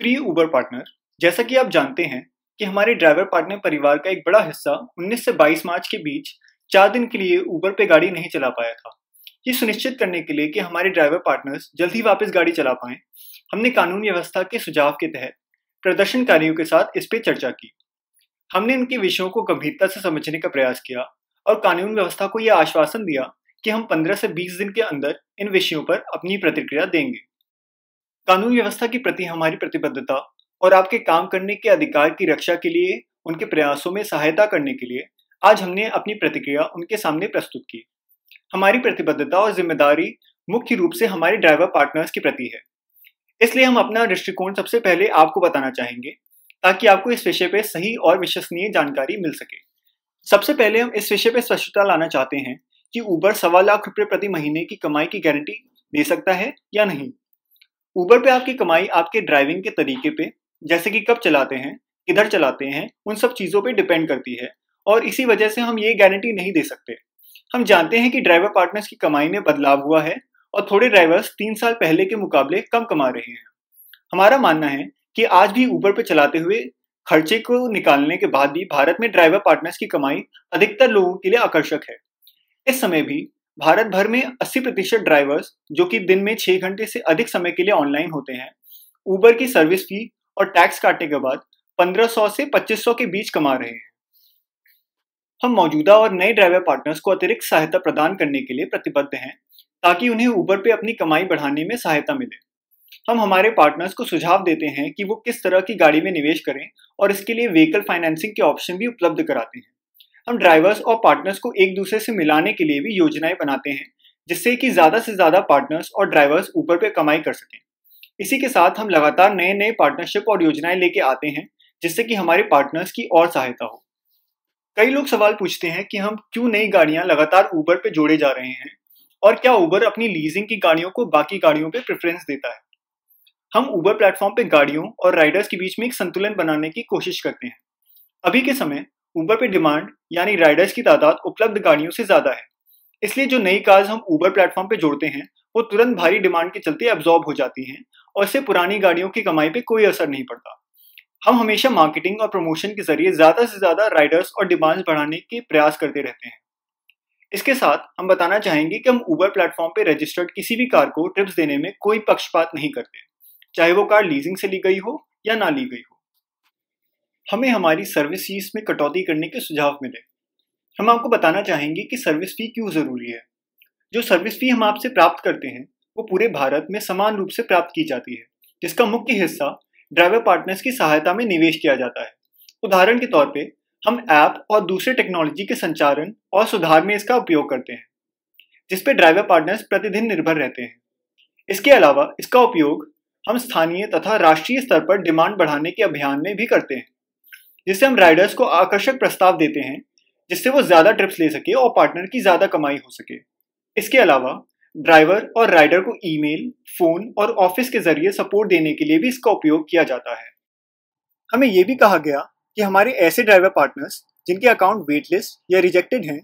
प्रिय उबर पार्टनर, जैसा कि आप जानते हैं कि हमारे ड्राइवर पार्टनर परिवार का एक बड़ा हिस्सा 19 से 22 मार्च के बीच 4 दिन के लिए उबर पे गाड़ी नहीं चला पाया था। ये सुनिश्चित करने के लिए कि हमारे ड्राइवर पार्टनर्स जल्द ही वापस गाड़ी चला पाएं, हमने कानून व्यवस्था के सुझाव के तहत प्रदर्शनकारियों के साथ इस पे चर्चा की। हमने इनके विषयों को गंभीरता से समझने का प्रयास किया और कानून व्यवस्था को यह आश्वासन दिया कि हम 15 से 20 दिन के अंदर इन विषयों पर अपनी प्रतिक्रिया देंगे। कानून व्यवस्था के प्रति हमारी प्रतिबद्धता और आपके काम करने के अधिकार की रक्षा के लिए उनके प्रयासों में सहायता करने के लिए आज हमने अपनी प्रतिक्रिया उनके सामने प्रस्तुत की। हमारी प्रतिबद्धता और जिम्मेदारी मुख्य रूप से हमारे ड्राइवर पार्टनर्स के प्रति है, इसलिए हम अपना दृष्टिकोण सबसे पहले आपको बताना चाहेंगे ताकि आपको इस विषय पर सही और विश्वसनीय जानकारी मिल सके। सबसे पहले हम इस विषय पर स्पष्टता लाना चाहते हैं कि उबर 1.25 लाख रुपए प्रति महीने की कमाई की गारंटी दे सकता है या नहीं। उबर पे आपकी कमाई आपके ड्राइविंग के तरीके पे, जैसे कि कब चलाते हैं, किधर चलाते हैं, उन सब चीज़ों पे डिपेंड करती है और इसी वजह से हम ये गारंटी नहीं दे सकते। हम जानते हैं कि ड्राइवर पार्टनर्स की कमाई में बदलाव हुआ है और थोड़े ड्राइवर्स 3 साल पहले के मुकाबले कम कमा रहे हैं। हमारा मानना है कि आज भी उबर पे चलाते हुए खर्चे को निकालने के बाद भी भारत में ड्राइवर पार्टनर्स की कमाई अधिकतर लोगों के लिए आकर्षक है। इस समय भी भारत भर में 80% ड्राइवर्स, जो कि दिन में 6 घंटे से अधिक समय के लिए ऑनलाइन होते हैं, उबर की सर्विस फी और टैक्स काटने के बाद 1500 से 2500 के बीच कमा रहे हैं। हम मौजूदा और नए ड्राइवर पार्टनर्स को अतिरिक्त सहायता प्रदान करने के लिए प्रतिबद्ध हैं ताकि उन्हें उबर पे अपनी कमाई बढ़ाने में सहायता मिले। हम हमारे पार्टनर्स को सुझाव देते हैं कि वो किस तरह की गाड़ी में निवेश करें और इसके लिए व्हीकल फाइनेंसिंग के ऑप्शन भी उपलब्ध कराते हैं। हम ड्राइवर्स और पार्टनर्स को एक दूसरे से मिलाने के लिए भी योजनाएं बनाते हैं, जिससे कि ज़्यादा से ज़्यादा पार्टनर्स और ड्राइवर्स ऊपर पे कमाई कर सकें। इसी के साथ हम लगातार नए नए पार्टनरशिप और योजनाएं लेके आते हैं, जिससे कि हमारे पार्टनर्स की और सहायता हो। कई लोग सवाल पूछते हैं कि हम क्यों नई गाड़ियां लगातार उबर पे जोड़े जा रहे हैं और क्या उबर अपनी लीजिंग की गाड़ियों को बाकी गाड़ियों पे प्रेफरेंस देता है। हम उबर प्लेटफॉर्म पे गाड़ियों और राइडर्स के बीच में एक संतुलन बनाने की कोशिश करते हैं। अभी के समय उबर पे डिमांड यानी राइडर्स की तादाद उपलब्ध गाड़ियों से ज़्यादा है, इसलिए जो नई कार्स हम उबर प्लेटफॉर्म पे जोड़ते हैं वो तुरंत भारी डिमांड के चलते एब्जॉर्ब हो जाती हैं और इससे पुरानी गाड़ियों की कमाई पे कोई असर नहीं पड़ता। हम हमेशा मार्केटिंग और प्रमोशन के जरिए ज़्यादा से ज़्यादा राइडर्स और डिमांड्स बढ़ाने के प्रयास करते रहते हैं। इसके साथ हम बताना चाहेंगे कि हम उबर प्लेटफॉर्म पे रजिस्टर्ड किसी भी कार को ट्रिप्स देने में कोई पक्षपात नहीं करते, चाहे वो कार लीजिंग से ली गई हो या ना ली गई हो। हमें हमारी सर्विस फीस में कटौती करने के सुझाव मिले। हम आपको बताना चाहेंगे कि सर्विस फी क्यों ज़रूरी है। जो सर्विस फी हम आपसे प्राप्त करते हैं वो पूरे भारत में समान रूप से प्राप्त की जाती है, जिसका मुख्य हिस्सा ड्राइवर पार्टनर्स की सहायता में निवेश किया जाता है। उदाहरण के तौर पे हम ऐप और दूसरे टेक्नोलॉजी के संचालन और सुधार में इसका उपयोग करते हैं, जिस पे ड्राइवर पार्टनर्स प्रतिदिन निर्भर रहते हैं। इसके अलावा इसका उपयोग हम स्थानीय तथा राष्ट्रीय स्तर पर डिमांड बढ़ाने के अभियान में भी करते हैं, जिससे हम राइडर्स को आकर्षक प्रस्ताव देते हैं जिससे वो ज़्यादा ट्रिप्स ले सके और पार्टनर की ज़्यादा कमाई हो सके। इसके अलावा ड्राइवर और राइडर को ईमेल, फ़ोन और ऑफिस के जरिए सपोर्ट देने के लिए भी इसका उपयोग किया जाता है। हमें ये भी कहा गया कि हमारे ऐसे ड्राइवर पार्टनर्स जिनके अकाउंट वेट लिस्ट या रिजेक्टेड हैं,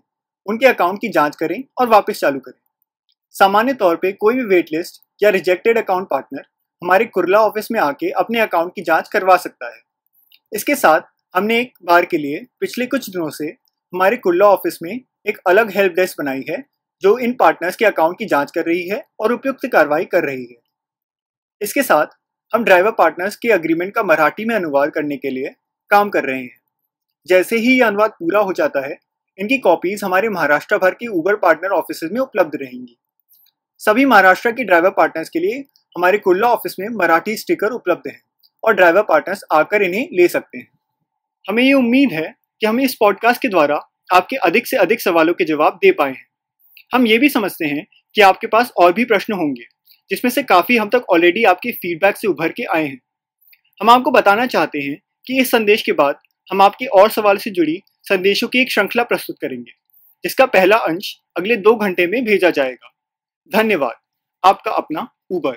उनके अकाउंट की जाँच करें और वापस चालू करें। सामान्य तौर पर कोई भी वेट लिस्ट या रिजेक्टेड अकाउंट पार्टनर हमारे कुर्ला ऑफिस में आके अपने अकाउंट की जाँच करवा सकता है। इसके साथ हमने एक बार के लिए पिछले कुछ दिनों से हमारे कुर्ला ऑफिस में एक अलग हेल्प डेस्क बनाई है, जो इन पार्टनर्स के अकाउंट की जांच कर रही है और उपयुक्त कार्रवाई कर रही है। इसके साथ हम ड्राइवर पार्टनर्स के एग्रीमेंट का मराठी में अनुवाद करने के लिए काम कर रहे हैं। जैसे ही ये अनुवाद पूरा हो जाता है, इनकी कॉपीज हमारे महाराष्ट्र भर के उबर पार्टनर ऑफिस में उपलब्ध रहेंगी। सभी महाराष्ट्र के ड्राइवर पार्टनर्स के लिए हमारे कुर्ला ऑफिस में मराठी स्टिकर उपलब्ध हैं और ड्राइवर पार्टनर्स आकर इन्हें ले सकते हैं। हमें ये उम्मीद है कि हम इस पॉडकास्ट के द्वारा आपके अधिक से अधिक सवालों के जवाब दे पाए हैं। हम ये भी समझते हैं कि आपके पास और भी प्रश्न होंगे, जिसमें से काफ़ी हम तक ऑलरेडी आपके फीडबैक से उभर के आए हैं। हम आपको बताना चाहते हैं कि इस संदेश के बाद हम आपके और सवाल से जुड़ी संदेशों की एक श्रृंखला प्रस्तुत करेंगे, जिसका पहला अंश अगले 2 घंटे में भेजा जाएगा। धन्यवाद। आपका अपना उबर।